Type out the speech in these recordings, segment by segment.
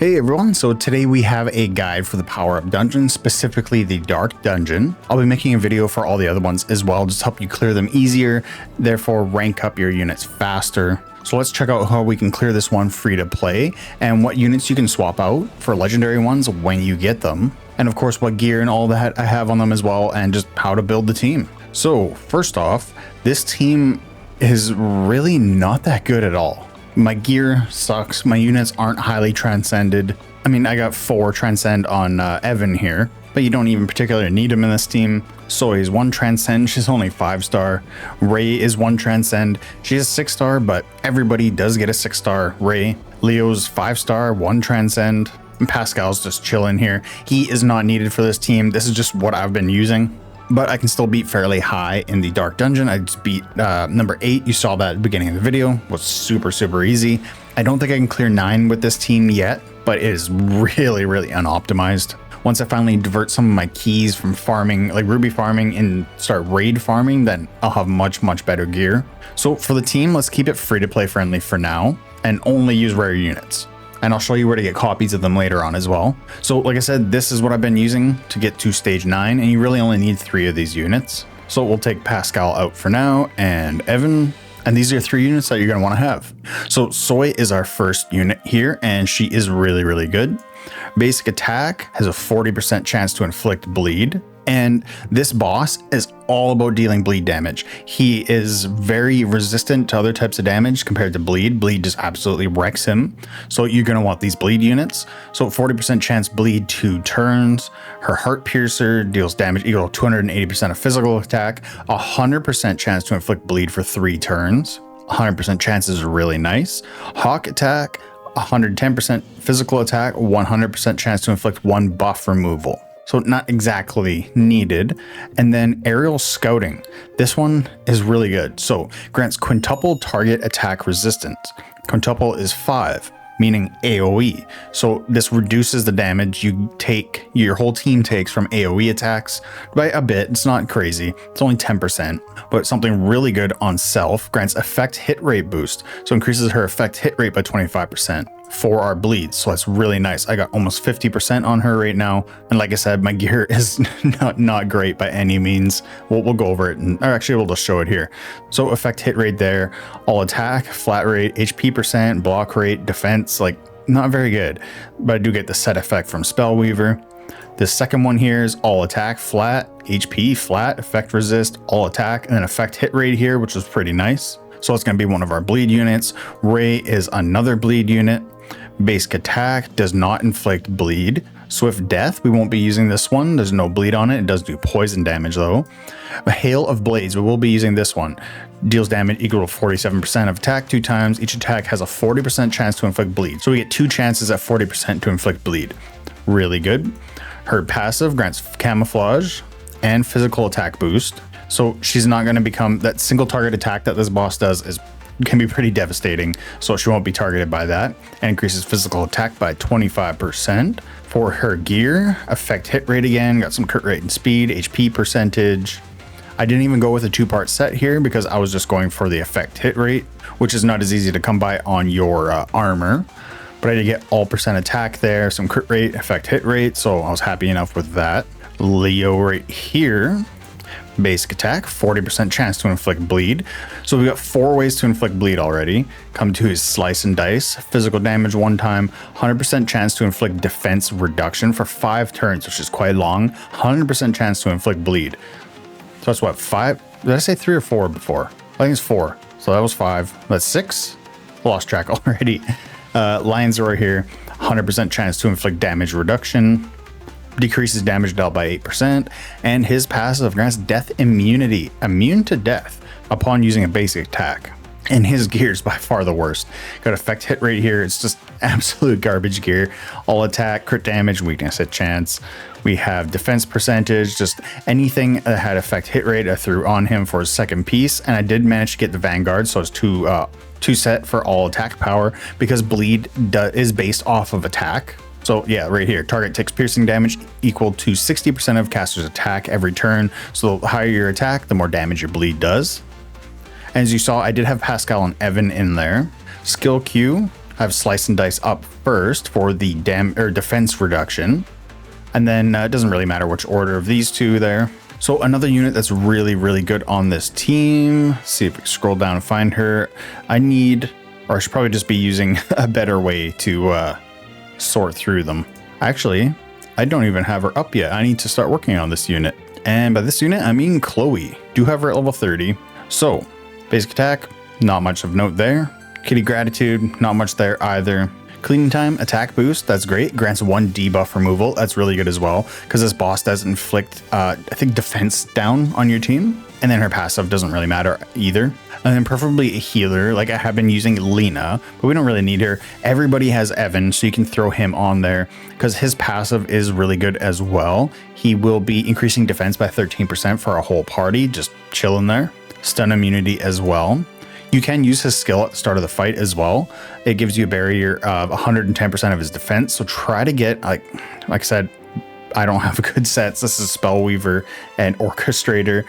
Hey everyone, so today we have a guide for the power-up dungeon, specifically the Dark Dungeon. I'll be making a video for all the other ones as well, just to help you clear them easier, therefore rank up your units faster. So let's check out how we can clear this one free to play, and what units you can swap out for legendary ones when you get them. And of course what gear and all that I have on them as well, and just how to build the team. So first off, this team is really not that good at all. My gear sucks. My units aren't highly transcended. I mean, I got 4 transcend on Evan here, but you don't even particularly need him in this team. Soy is 1 transcend. She's only 5-star. Ray is 1 transcend. She's a 6-star, but everybody does get a 6-star Ray. Leo's 5-star, 1 transcend. And Pascal's just chilling here. He is not needed for this team. This is just what I've been using. But I can still beat fairly high in the Dark Dungeon. I just beat number 8. You saw that at the beginning of the video. Was super easy. I don't think I can clear 9 with this team yet, but it is really unoptimized. Once I finally divert some of my keys from farming, like ruby farming, and start raid farming, then I'll have much better gear. So for the team, let's keep it free to play friendly for now and only use rare units. And I'll show you where to get copies of them later on as well. So like I said, this is what I've been using to get to stage 9, and you really only need 3 of these units. So we'll take Pascal out for now, and Evan, and these are 3 units that you're gonna wanna have. So Soy is our first unit here, and she is really good. Basic attack has a 40% chance to inflict bleed. And this boss is all about dealing bleed damage. He is very resistant to other types of damage compared to bleed. Bleed just absolutely wrecks him. So you're going to want these bleed units. So 40% chance bleed 2 turns. Her heart piercer deals damage equal to 280% of physical attack. 100% chance to inflict bleed for 3 turns. 100% chance is really nice. Hawk attack, 110% physical attack, 100% chance to inflict 1 buff removal. So not exactly needed. And then aerial scouting. This one is really good. So grants quintuple target attack resistance. Quintuple is 5, meaning AoE. So this reduces the damage your whole team takes from AoE attacks by a bit. It's not crazy. It's only 10%, but something really good on Self. Grants effect hit rate boost. So increases her effect hit rate by 25%. for our bleeds, so that's really nice. I got almost 50% on her right now, and like I said, my gear is not great by any means. We'll go over it, or actually we'll just show it here. So effect hit rate there, all attack, flat rate, HP percent, block rate, defense, like not very good, but I do get the set effect from Spellweaver. The second one here is all attack, flat, HP, flat, effect resist, all attack, and then effect hit rate here, which is pretty nice. So it's going to be one of our bleed units. Ray is another bleed unit. Basic attack does not inflict bleed. Swift death, we won't be using this one. There's no bleed on it. It does do poison damage though. A hail of blades, we will be using this one. Deals damage equal to 47% of attack 2 times. Each attack has a 40% chance to inflict bleed. So we get 2 chances at 40% to inflict bleed. Really good. Her passive grants camouflage and physical attack boost. So she's not going to become that single target attack that this boss does can be pretty devastating, so she won't be targeted by that, and increases physical attack by 25%. For her gear, effect hit rate again, got some crit rate and speed, HP percentage. I didn't even go with a 2-part set here because I was just going for the effect hit rate, which is not as easy to come by on your armor, but I did get all percent attack there, some crit rate, effect hit rate, so I was happy enough with that. Leo right here, basic attack, 40% chance to inflict bleed. So we got 4 ways to inflict bleed already. Come to his slice and dice, physical damage 1 time, 100% chance to inflict defense reduction for 5 turns, which is quite long, 100% chance to inflict bleed. So that's what, 5? Did I say 3 or 4 before? I think it's 4. So that was 5. That's 6. Lost track already. Lion's Roar here, 100% chance to inflict damage reduction. Decreases damage dealt by 8%, and his passive grants death immunity, immune to death upon using a basic attack. And his gear is by far the worst. Got effect hit rate here, it's just absolute garbage gear. All attack, crit damage, weakness at chance. We have defense percentage, just anything that had effect hit rate I threw on him for his second piece, and I did manage to get the Vanguard, so it's 2 set for all attack power, because bleed is based off of attack. So yeah, right here, target takes piercing damage equal to 60% of caster's attack every turn. So the higher your attack, the more damage your bleed does. As you saw, I did have Pascal and Evan in there. Skill Q, I have Slice and Dice up first for the defense reduction. And then it doesn't really matter which order of these two there. So another unit that's really, really good on this team. Let's see if we can scroll down and find her. I should probably just be using a better way to sort through them. Actually, I don't even have her up yet. I need to start working on this unit. And by this unit, I mean Chloe. Do have her at level 30. So basic attack, not much of note there. Kitty Gratitude, not much there either. Cleaning Time, attack boost, that's great. Grants 1 debuff removal, that's really good as well, because this boss does inflict, I think, defense down on your team. And then her passive doesn't really matter either. And then preferably a healer, like I have been using Lena, but we don't really need her. Everybody has Evan, so you can throw him on there, because his passive is really good as well. He will be increasing defense by 13% for a whole party, just chilling there. Stun immunity as well. You can use his skill at the start of the fight as well. It gives you a barrier of 110% of his defense. So try to get, like I said, I don't have good sets. This is Spellweaver and Orchestrator.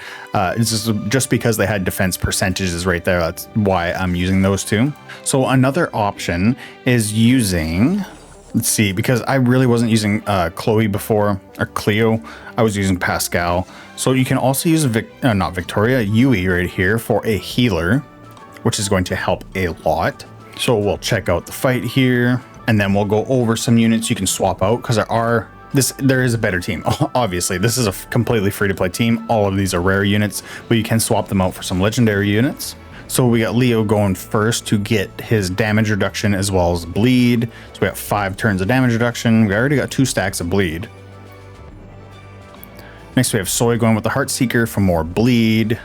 This is just because they had defense percentages right there. That's why I'm using those two. So another option is using, let's see, because I really wasn't using Chloe before, or Cleo. I was using Pascal. So you can also use not Victoria, Yui right here for a healer, which is going to help a lot. So we'll check out the fight here, and then we'll go over some units you can swap out, because there is a better team. Obviously, this is a completely free-to-play team. All of these are rare units, but you can swap them out for some legendary units. So we got Leo going first to get his damage reduction as well as bleed. So we got 5 turns of damage reduction. We already got 2 stacks of bleed. Next we have Soy going with the Heartseeker for more bleed.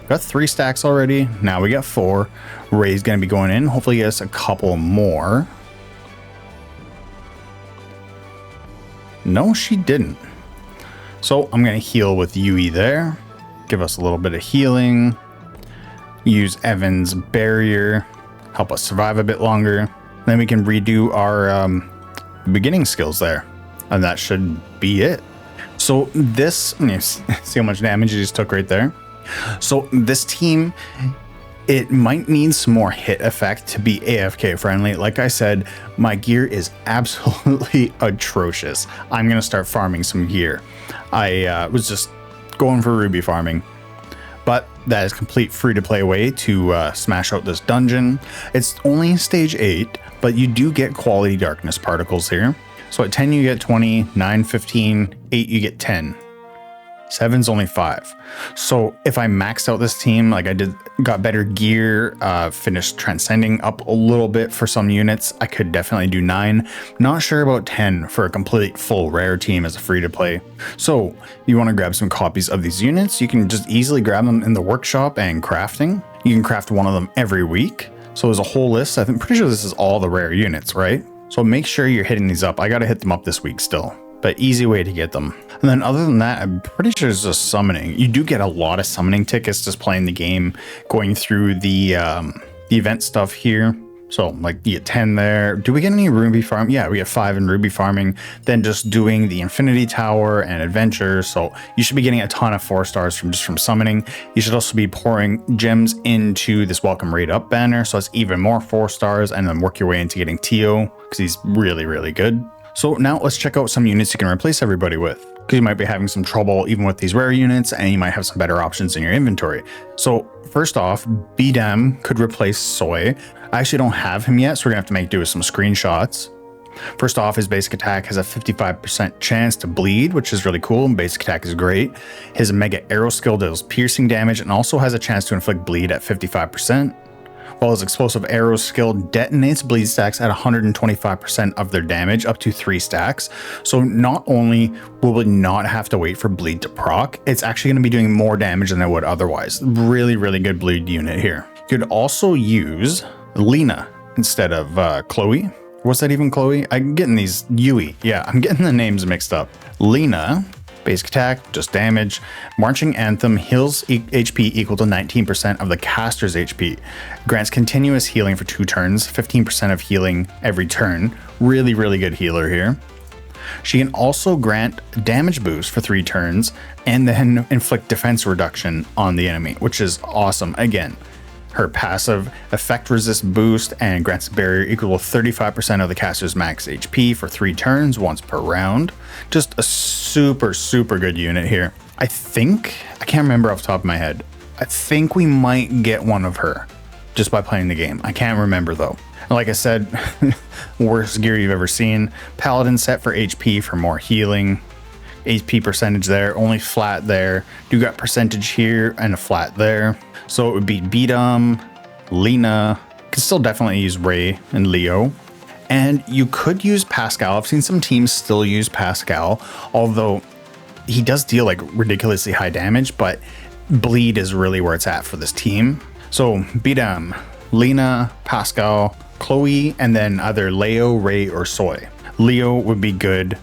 Got 3 stacks already. Now we got 4. Ray's going to be going in. Hopefully get us a couple more. No, she didn't. So I'm going to heal with Yui there. Give us a little bit of healing. Use Evan's barrier. Help us survive a bit longer. Then we can redo our beginning skills there. And that should be it. So this, see how much damage you just took right there? So this team, it might need some more hit effect to be AFK friendly. Like I said, my gear is absolutely atrocious. I'm going to start farming some gear. I was just going for ruby farming, but that is complete free to play way to smash out this dungeon. It's only stage 8, but you do get quality darkness particles here. So at 10 you get 20, 9, 15, 8 you get 10. 7's only 5. So if I maxed out this team, like I did, got better gear, finished transcending up a little bit for some units, I could definitely do 9. Not sure about 10 for a complete full rare team as a free to play. So if you want to grab some copies of these units, you can just easily grab them in the workshop and crafting. You can craft one of them every week. So there's a whole list. I'm pretty sure this is all the rare units, right? So make sure you're hitting these up. I got to hit them up this week still. But easy way to get them. And then other than that, I'm pretty sure it's just summoning. You do get a lot of summoning tickets just playing the game, going through the event stuff here. So like you get 10 there. Do we get any ruby farm? Yeah, we get 5 in ruby farming. Then just doing the infinity tower and adventure. So you should be getting a ton of 4 stars from summoning. You should also be pouring gems into this welcome raid up banner. So it's even more 4 stars, and then work your way into getting Tio, because he's really, really good. So now let's check out some units you can replace everybody with, because you might be having some trouble even with these rare units, and you might have some better options in your inventory. So first off, Bdam could replace Soy. I actually don't have him yet, so we're gonna have to make do with some screenshots. First off, his basic attack has a 55% chance to bleed, which is really cool, and basic attack is great. His mega arrow skill deals piercing damage and also has a chance to inflict bleed at 55%. While his explosive arrow skill detonates bleed stacks at 125% of their damage up to 3 stacks. So not only will we not have to wait for bleed to proc, it's actually going to be doing more damage than it would otherwise. Really, really good bleed unit here. You could also use Lena instead of Chloe. Was that even Chloe? I'm getting these Yui. Yeah, I'm getting the names mixed up. Lena. Basic attack, just damage. Marching Anthem heals HP equal to 19% of the caster's HP. Grants continuous healing for 2 turns, 15% of healing every turn. Really, really good healer here. She can also grant damage boost for 3 turns and then inflict defense reduction on the enemy, which is awesome. Again, Her passive effect resist boost and grants a barrier equal to 35% of the caster's max HP for 3 turns once per round. Just a super, super good unit here. I can't remember off the top of my head. I think we might get one of her just by playing the game. I can't remember though. Like I said, worst gear you've ever seen. Paladin set for HP for more healing. HP percentage there, only flat there. You got percentage here and a flat there. So it would be Beedum, Lena. Could still definitely use Ray and Leo. And you could use Pascal. I've seen some teams still use Pascal, although he does deal like ridiculously high damage, but bleed is really where it's at for this team. So Beedum, Lena, Pascal, Chloe, and then either Leo, Ray, or Soy. Leo would be good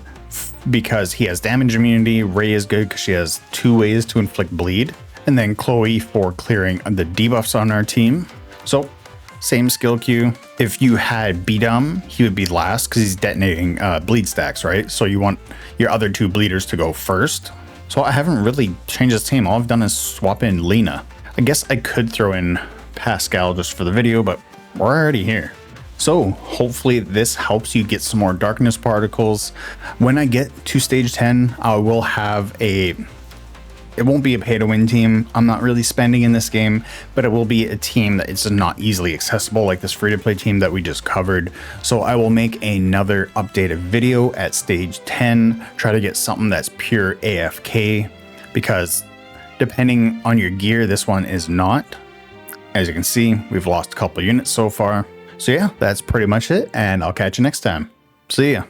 because he has damage immunity. Ray is good because she has 2 ways to inflict bleed. And then Chloe for clearing the debuffs on our team. So same skill queue. If you had Beedum, he would be last because he's detonating bleed stacks, right? So you want your other 2 bleeders to go first. So I haven't really changed this team. All I've done is swap in Lena. I guess I could throw in Pascal just for the video, but we're already here. So hopefully this helps you get some more darkness particles. When I get to stage 10, I will have it won't be a pay to win team. I'm not really spending in this game, but it will be a team that it's not easily accessible like this free to play team that we just covered. So I will make another updated video at stage 10, try to get something that's pure AFK, because depending on your gear, this one is not. As you can see, we've lost a couple units so far. So yeah, that's pretty much it, and I'll catch you next time. See ya.